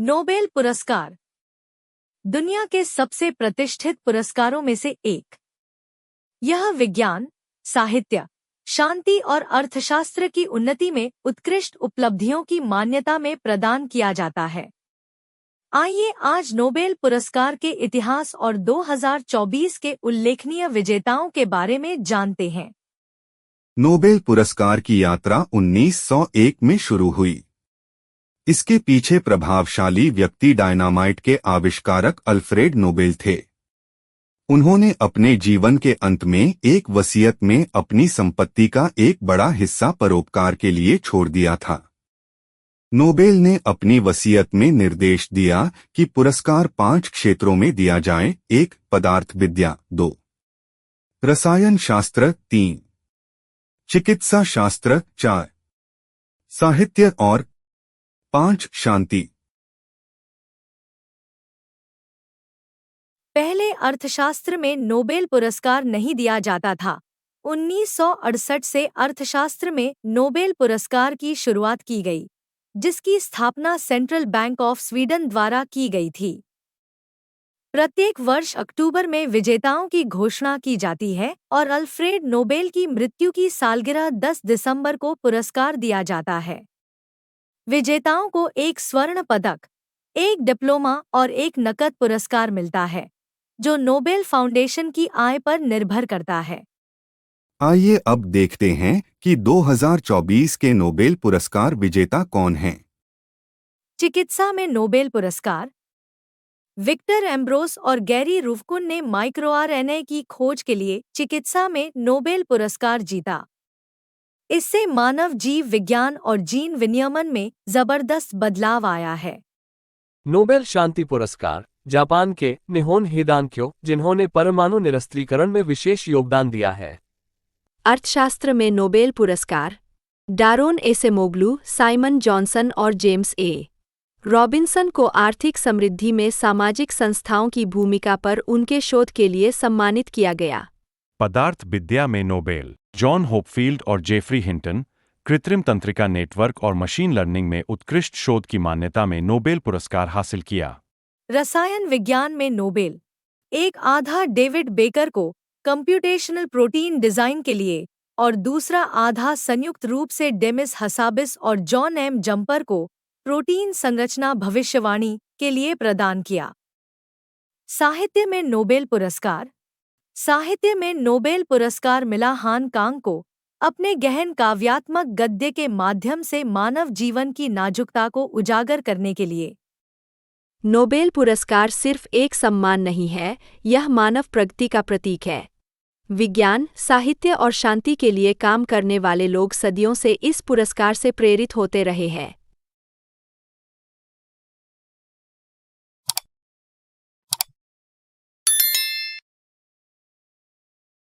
Nobel पुरस्कार दुनिया के सबसे प्रतिष्ठित पुरस्कारों में से एक। यह विज्ञान, साहित्य, शांति और अर्थशास्त्र की उन्नति में उत्कृष्ट उपलब्धियों की मान्यता में प्रदान किया जाता है। आइए आज नोबेल पुरस्कार के इतिहास और 2024 के उल्लेखनीय विजेताओं के बारे में जानते हैं। नोबेल पुरस्कार की यात्रा 1901 में शुरू हुई। इसके पीछे प्रभावशाली व्यक्ति डायनामाइट के आविष्कारक अल्फ्रेड नोबेल थे। उन्होंने अपने जीवन के अंत में एक वसीयत में अपनी संपत्ति का एक बड़ा हिस्सा परोपकार के लिए छोड़ दिया था। नोबेल ने अपनी वसीयत में निर्देश दिया कि पुरस्कार 5 क्षेत्रों में दिया जाए। 1. पदार्थ विद्या, 2. रसायन शास्त्र, 3. चिकित्सा शास्त्र, 4. साहित्य और 5. शांति। पहले अर्थशास्त्र में नोबेल पुरस्कार नहीं दिया जाता था। 1968 से अर्थशास्त्र में नोबेल पुरस्कार की शुरुआत की गई, जिसकी स्थापना सेंट्रल बैंक ऑफ स्वीडन द्वारा की गई थी। प्रत्येक वर्ष अक्टूबर में विजेताओं की घोषणा की जाती है और अल्फ्रेड नोबेल की मृत्यु की सालगिरह 10 दिसंबर को पुरस्कार दिया जाता है। विजेताओं को एक स्वर्ण पदक, एक डिप्लोमा और एक नकद पुरस्कार मिलता है, जो नोबेल फाउंडेशन की आय पर निर्भर करता है। आइए अब देखते हैं कि 2024 के नोबेल पुरस्कार विजेता कौन हैं। चिकित्सा में नोबेल पुरस्कार विक्टर एम्ब्रोस और गैरी रुफकुन ने माइक्रोआरएनए की खोज के लिए चिकित्सा में नोबेल पुरस्कार जीता। इससे मानव जीव विज्ञान और जीन विनियमन में जबरदस्त बदलाव आया है। नोबेल शांति पुरस्कार जापान के निहोन हिदांक्यो, जिन्होंने परमाणु निरस्त्रीकरण में विशेष योगदान दिया है। अर्थशास्त्र में नोबेल पुरस्कार डारोन एसेमोग्लू, साइमन जॉनसन और जेम्स ए. रॉबिन्सन को आर्थिक समृद्धि में सामाजिक संस्थाओं की भूमिका पर उनके शोध के लिए सम्मानित किया गया। पदार्थ विद्या में नोबेल जॉन होपफील्ड और जेफरी हिंटन, कृत्रिम तंत्रिका नेटवर्क और मशीन लर्निंग में उत्कृष्ट शोध की मान्यता में नोबेल पुरस्कार हासिल किया। रसायन विज्ञान में नोबेल एक आधा डेविड बेकर को कंप्यूटेशनल प्रोटीन डिजाइन के लिए और दूसरा आधा संयुक्त रूप से डेमिस हसाबिस और जॉन एम जम्पर को प्रोटीन संरचना भविष्यवाणी के लिए प्रदान किया। साहित्य में नोबेल पुरस्कार साहित्य में नोबेल पुरस्कार मिला हान कांग को अपने गहन काव्यात्मक गद्य के माध्यम से मानव जीवन की नाजुकता को उजागर करने के लिए। नोबेल पुरस्कार सिर्फ एक सम्मान नहीं है, यह मानव प्रगति का प्रतीक है। विज्ञान, साहित्य और शांति के लिए काम करने वाले लोग सदियों से इस पुरस्कार से प्रेरित होते रहे हैं।